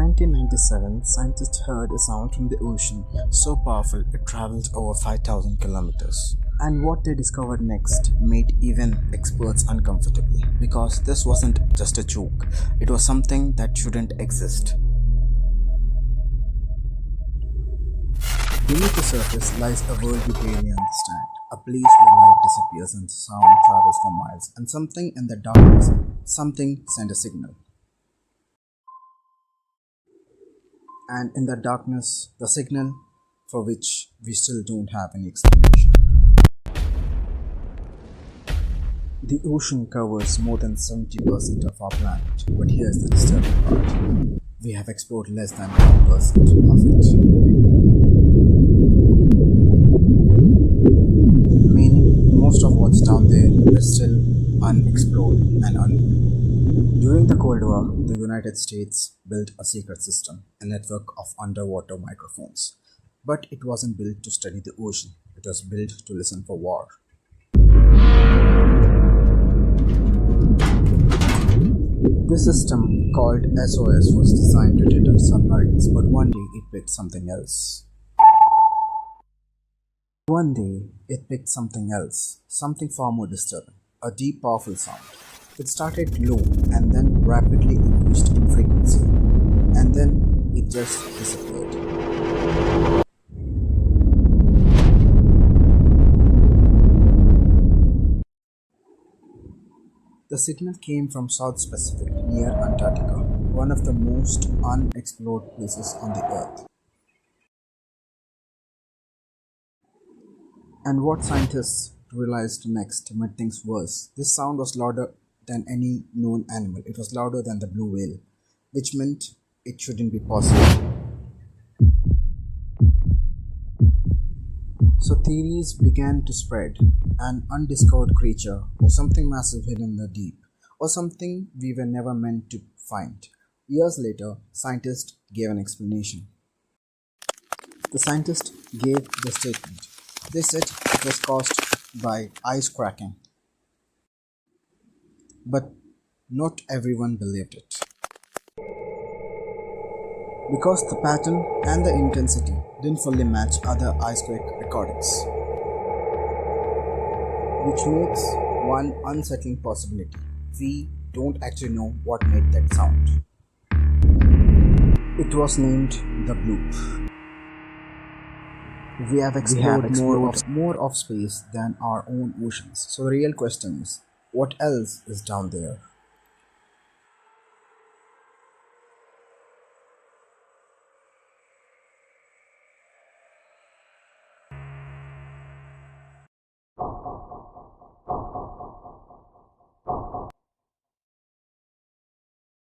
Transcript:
1997, scientists heard a sound from the ocean so powerful it traveled over 5,000 kilometers. And what they discovered next made even experts uncomfortable because this wasn't just a joke, it was something that shouldn't exist. Beneath the surface lies a world we barely understand, a place where light disappears and sound travels for miles, and something in the darkness, something sent a signal. And in the darkness, the signal for which we still don't have any explanation. The ocean covers more than 70% of our planet, but here's the disturbing part. We have explored less than 1% of it. Meaning, most of what's down there is still unexplored and unknown. During the Cold War, the United States built a secret system, a network of underwater microphones. But it wasn't built to study the ocean, it was built to listen for war. This system, called SOS, was designed to deter submarines, but one day it picked something else. Something far more disturbing, a deep, powerful sound. It started low and then rapidly increased in frequency, and then it just disappeared. The signal came from South Pacific near Antarctica, one of the most unexplored places on the Earth. And what scientists realized next made things worse. This sound was louder than any known animal. It was louder than the blue whale, which meant it shouldn't be possible. So theories began to spread. An undiscovered creature, or something massive hidden in the deep, or something we were never meant to find. Years later, scientists gave an explanation. The scientists gave the statement. They said it was caused by ice cracking. But not everyone believed it. Because the pattern and the intensity didn't fully match other icequake recordings. Which makes one unsettling possibility. We don't actually know what made that sound. It was named the bloop. We have explored more of space than our own oceans. So the real question is, what else is down there?